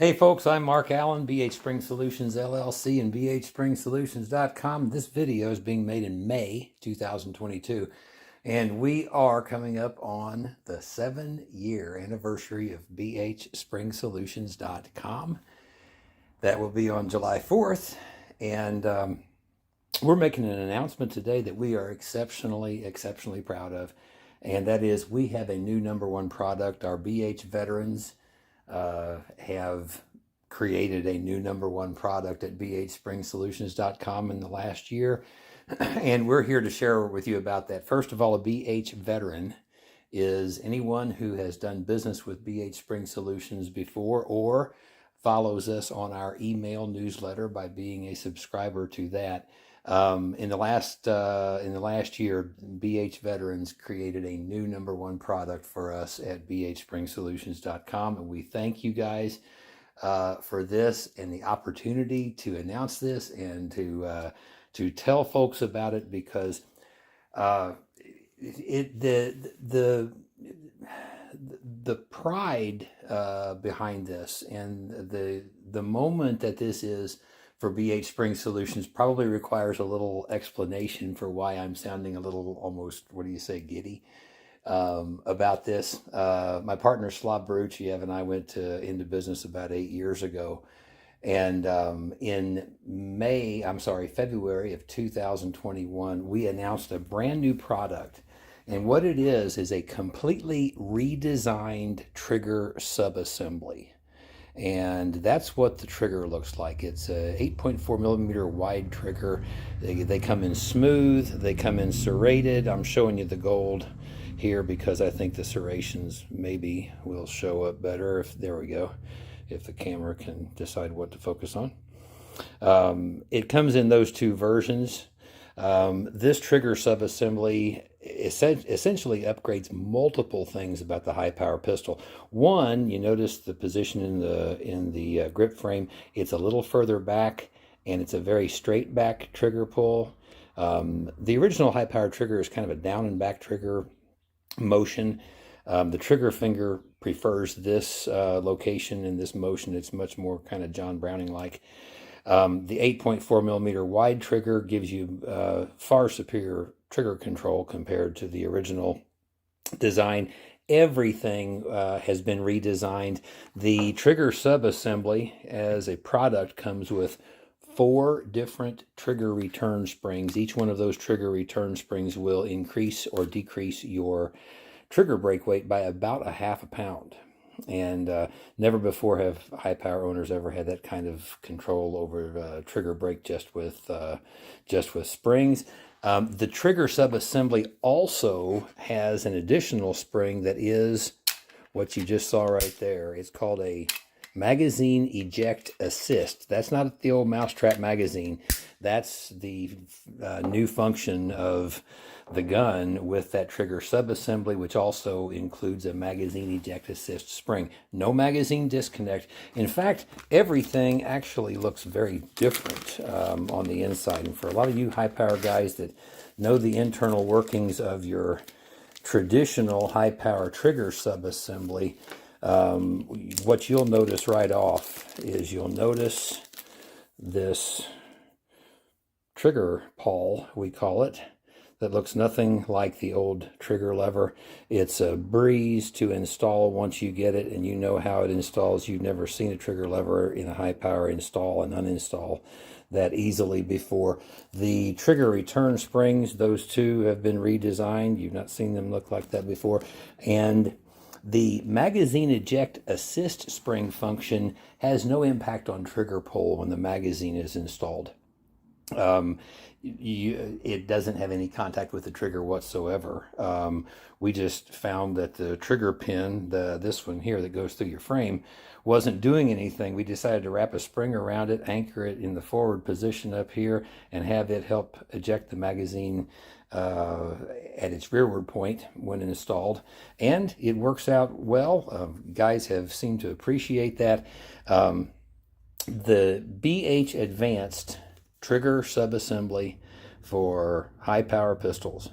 Hey folks, I'm Mark Allen, BHSpringSolutions LLC and BHSpringSolutions.com. This video is being made in May 2022, and we are coming up on the 7-year anniversary of BHSpringSolutions.com. That will be on July 4th, and we're making an announcement today that we are exceptionally proud of, and that is we have a new #1 product. Our BH veterans have created a new #1 product at BHSpringSolutions.com in the last year, and we're here to share with you about that. First of all, a BH veteran is anyone who has done business with BH Spring Solutions before or follows us on our email newsletter by being a subscriber to that. In the last year, BH veterans created a new #1 product for us at BHSpringSolutions.com, and we thank you guys for this and the opportunity to announce this and to tell folks about it, because the pride behind this and the moment that this is for BH Spring Solutions probably requires a little explanation for why I'm sounding a little almost, what do you say, giddy about this. My partner Slav Baruchiev and I went into business about 8 years ago, and in February of 2021, we announced a brand new product. And what it is a completely redesigned trigger subassembly. And that's what the trigger looks like. It's a 8.4 millimeter wide trigger. They come in smooth, they come in serrated. I'm showing you the gold here because I think the serrations maybe will show up better if the camera can decide what to focus on. It comes in those two versions. This trigger subassembly essentially upgrades multiple things about the high power pistol. One, you notice the position in the grip frame. It's a little further back, and it's a very straight back trigger pull. The original high power trigger is kind of a down and back trigger motion. The trigger finger prefers this location and this motion. It's much more kind of John Browning like. The 8.4 millimeter wide trigger gives you far superior trigger control compared to the original design. Everything has been redesigned. The trigger subassembly as a product comes with 4 different trigger return springs. Each one of those trigger return springs will increase or decrease your trigger brake weight by about a half a pound. And never before have high power owners ever had that kind of control over trigger brake just with springs. The trigger subassembly also has an additional spring that is what you just saw right there. It's called a magazine eject assist. That's not the old mousetrap magazine. That's the new function of the gun with that trigger subassembly, which also includes a magazine eject assist spring. No magazine disconnect. In fact, everything actually looks very different on the inside. And for a lot of you high power guys that know the internal workings of your traditional high power trigger subassembly, what you'll notice right off is you'll notice this trigger pawl, we call it, that looks nothing like the old trigger lever. It's a breeze to install once you get it, and you know how it installs. You've never seen a trigger lever in a high power install and uninstall that easily before. The trigger return springs, those two have been redesigned. You've not seen them look like that before. And the magazine eject assist spring function has no impact on trigger pull when the magazine is installed. It doesn't have any contact with the trigger whatsoever. We just found that the trigger pin, this one here that goes through your frame, wasn't doing anything. We decided to wrap a spring around it, anchor it in the forward position up here, and have it help eject the magazine at its rearward point when installed. And it works out well. Guys have seemed to appreciate that. The BHAdvanced trigger subassembly for high power pistols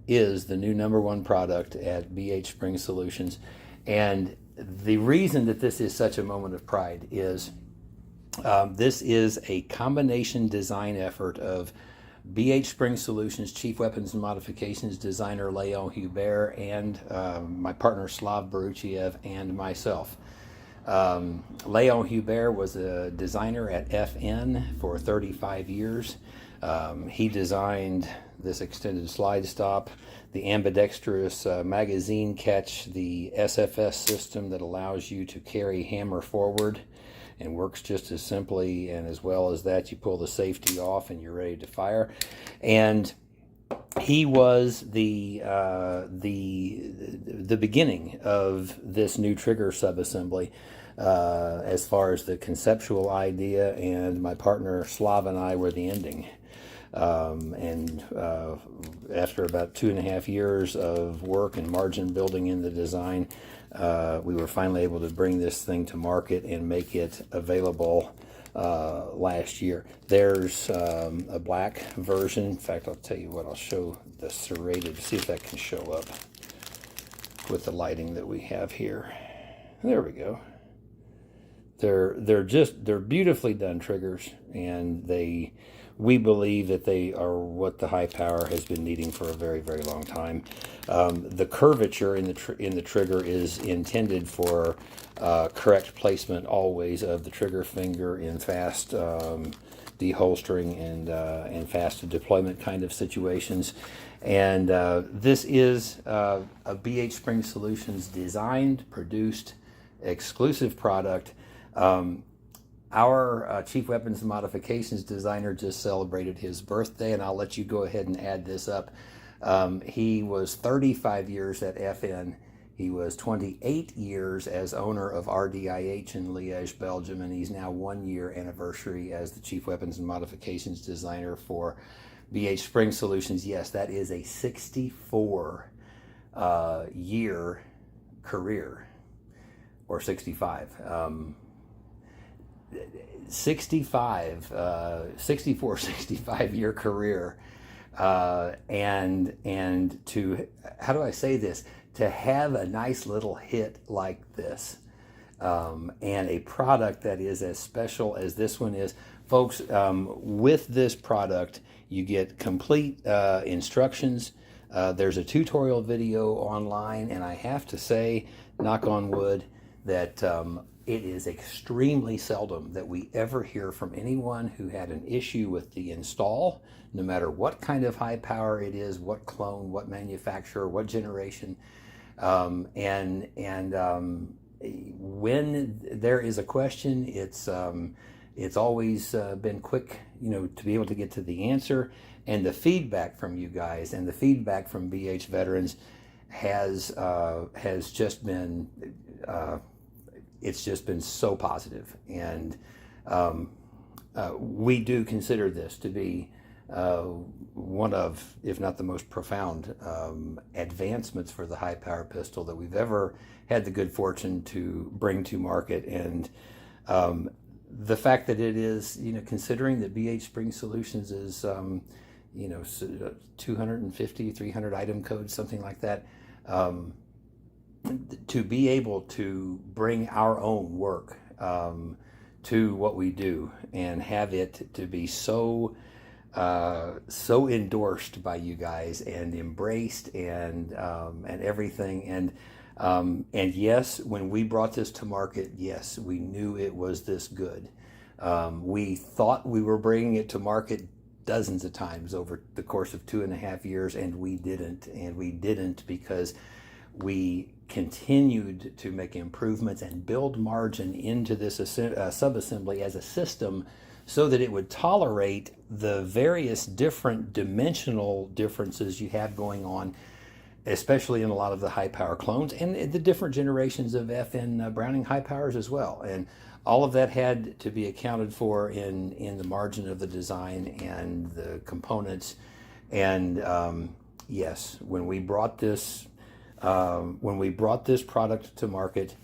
is the new #1 product at BH Spring Solutions, and The reason that this is such a moment of pride is this is a combination design effort of BHSpringSolutions Chief Weapons and Modifications designer Leon Hubert and my partner Slav Baruchiev and myself. Leon Hubert was a designer at FN for 35 years. He designed this extended slide stop, the ambidextrous magazine catch, the SFS system that allows you to carry hammer forward and works just as simply, and as well as that, you pull the safety off and you're ready to fire. And he was the beginning of this new trigger subassembly as far as the conceptual idea, and my partner Slav and I were the ending. After about 2.5 years of work and margin building in the design, we were finally able to bring this thing to market and make it available last year. There's a black version. In fact, I'll tell you what, I'll show the serrated, see if that can show up with the lighting that we have here. There we go. They're beautifully done triggers, and we believe that they are what the high power has been needing for a very, very long time. The curvature in the trigger is intended for correct placement always of the trigger finger in fast deholstering and fast deployment kind of situations. And this is a BHSpringSolutions designed, produced, exclusive product. Our Chief Weapons and Modifications designer just celebrated his birthday, and I'll let you go ahead and add this up. He was 35 years at FN. He was 28 years as owner of RDIH in Liège, Belgium, and he's now 1 year anniversary as the Chief Weapons and Modifications designer for BHSpringSolutions. Yes, that is a 64 year career, or 65. 65 year career, and to, how do I say this, to have a nice little hit like this, and a product that is as special as this one is. Folks, with this product you get complete instructions. There's a tutorial video online, and I have to say, knock on wood, that it is extremely seldom that we ever hear from anyone who had an issue with the install, no matter what kind of high power it is, what clone, what manufacturer, what generation. When there is a question, it's always been quick, to be able to get to the answer. And the feedback from you guys and the feedback from BH veterans has just been it's just been so positive. And we do consider this to be one of, if not the most profound advancements for the high power pistol that we've ever had the good fortune to bring to market. And the fact that it is, considering that BHSpringSolutions is 250, 300 item codes, something like that, to be able to bring our own work to what we do and have it to be so endorsed by you guys and embraced and everything. And yes, when we brought this to market, yes, we knew it was this good. We thought we were bringing it to market dozens of times over the course of 2.5 years, and we didn't because we continued to make improvements and build margin into this subassembly as a system so that it would tolerate the various different dimensional differences you have going on, especially in a lot of the high power clones and the different generations of FN Browning high powers as well. And all of that had to be accounted for in the margin of the design and the components. And yes, when we brought this product to market,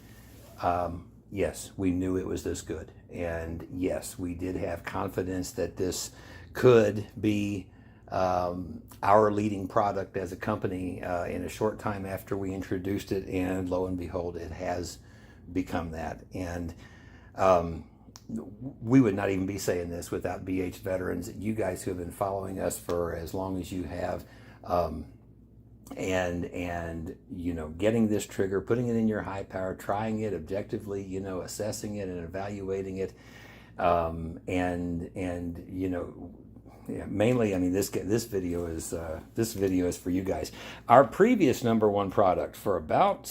yes, we knew it was this good. And yes, we did have confidence that this could be our leading product as a company in a short time after we introduced it. And lo and behold, it has become that. And we would not even be saying this without BH veterans, you guys who have been following us for as long as you have. And you know, getting this trigger, putting it in your high power, trying it objectively, you know, assessing it and evaluating it, and you know, yeah, mainly, I mean, this video is for you guys. Our previous #1 product for about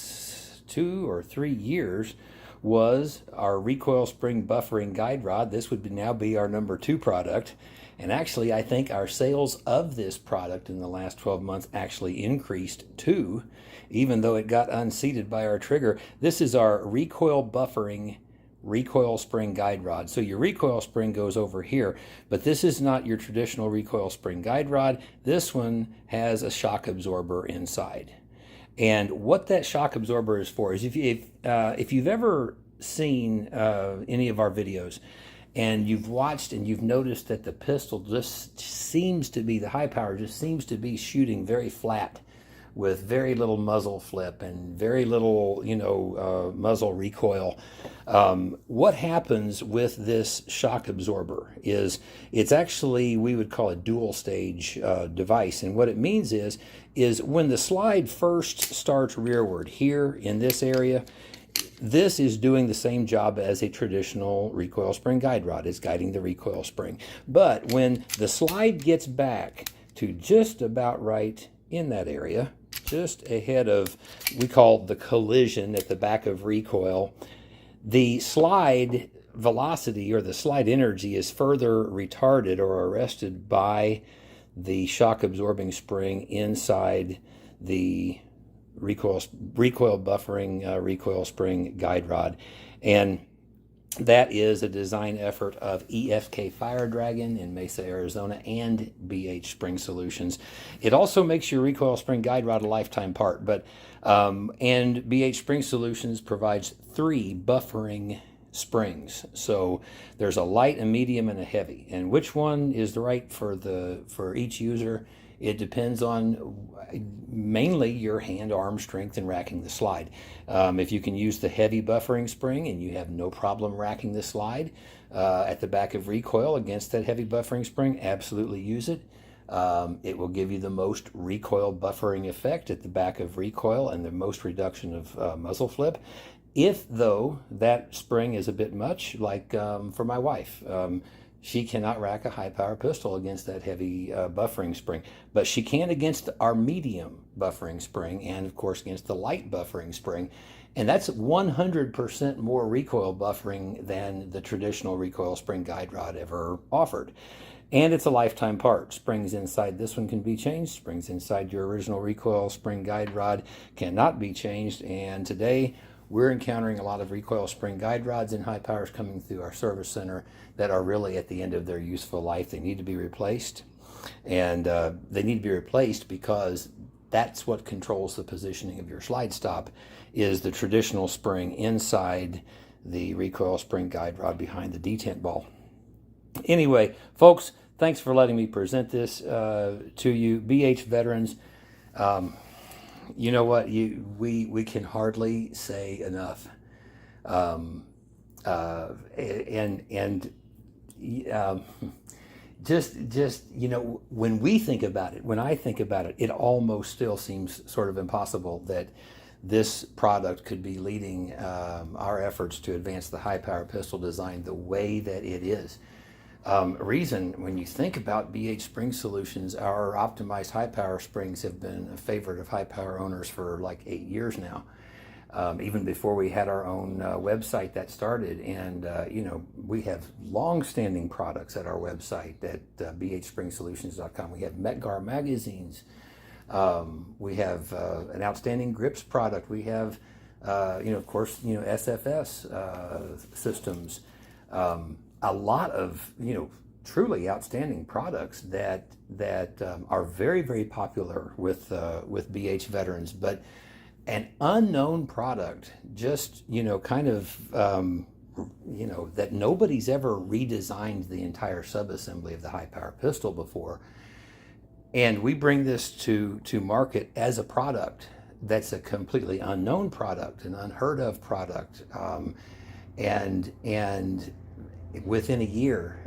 2 or 3 years was our recoil spring buffering guide rod. This would now be our #2 product. And actually, I think our sales of this product in the last 12 months actually increased too, even though it got unseated by our trigger. This is our recoil buffering recoil spring guide rod. So your recoil spring goes over here, but this is not your traditional recoil spring guide rod. This one has a shock absorber inside. And what that shock absorber is for is if you've ever seen any of our videos, and you've watched and you've noticed that the pistol just seems to be, the high power just seems to be shooting very flat with very little muzzle flip and very little, you know, muzzle recoil. What happens with this shock absorber is it's actually, we would call it dual stage device. And what it means is when the slide first starts rearward here in this area, this is doing the same job as a traditional recoil spring guide rod. It's guiding the recoil spring. But when the slide gets back to just about right in that area, just ahead of, we call the collision at the back of recoil, the slide velocity or the slide energy is further retarded or arrested by the shock absorbing spring inside the recoil buffering recoil spring guide rod. And that is a design effort of EFK Fire Dragon in Mesa, Arizona, and BHSpringSolutions. It also makes your recoil spring guide rod a lifetime part, but and BHSpringSolutions provides 3 buffering springs. So there's a light, a medium, and a heavy. And which one is the right for each user? It depends on mainly your hand-arm strength in racking the slide. If you can use the heavy buffering spring and you have no problem racking the slide at the back of recoil against that heavy buffering spring, absolutely use it. It will give you the most recoil buffering effect at the back of recoil and the most reduction of muzzle flip. If, though, that spring is a bit much, like for my wife, she cannot rack a high-power pistol against that heavy buffering spring, but she can against our medium buffering spring and, of course, against the light buffering spring. And that's 100% more recoil buffering than the traditional recoil spring guide rod ever offered. And it's a lifetime part. Springs inside this one can be changed. Springs inside your original recoil spring guide rod cannot be changed. And today, we're encountering a lot of recoil spring guide rods and high powers coming through our service center that are really at the end of their useful life. They need to be replaced. And they need to be replaced because that's what controls the positioning of your slide stop, is the traditional spring inside the recoil spring guide rod behind the detent ball. Anyway, folks, thanks for letting me present this to you. BH veterans, you know what? We can hardly say enough. Just you know, when we think about it, when I think about it, it almost still seems sort of impossible that this product could be leading our efforts to advance the high-power pistol design the way that it is. Reason, when you think about BHSpringSolutions, our optimized high-power springs have been a favorite of high-power owners for like 8 years now. Even before we had our own website that started. And, you know, we have long-standing products at our website at BHSpringSolutions.com. We have Metgar magazines. We have an outstanding grips product. We have, you know, of course, you know, SFS systems. A lot of, you know, truly outstanding products that are very, very popular with BH veterans, but an unknown product, just, you know, kind of, you know, that nobody's ever redesigned the entire subassembly of the high-power pistol before. And we bring this to market as a product that's a completely unknown product, an unheard of product, and within a year,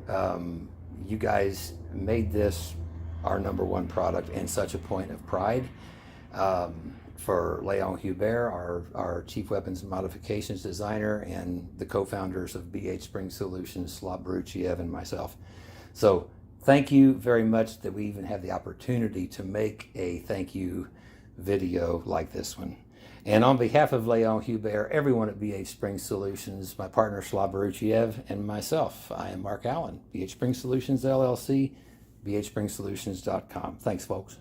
you guys made this our #1 product and such a point of pride. For Leon Hubert, our Chief Weapons and Modifications designer, and the co-founders of BHSpringSolutions, Slav Baruchiev and myself. So thank you very much that we even have the opportunity to make a thank you video like this one. And on behalf of Leon Hubert, everyone at BHSpringSolutions, my partner Slav Baruchiev, and myself, I am Mark Allen, BHSpringSolutions LLC, BHSpringSolutions.com. Thanks, folks.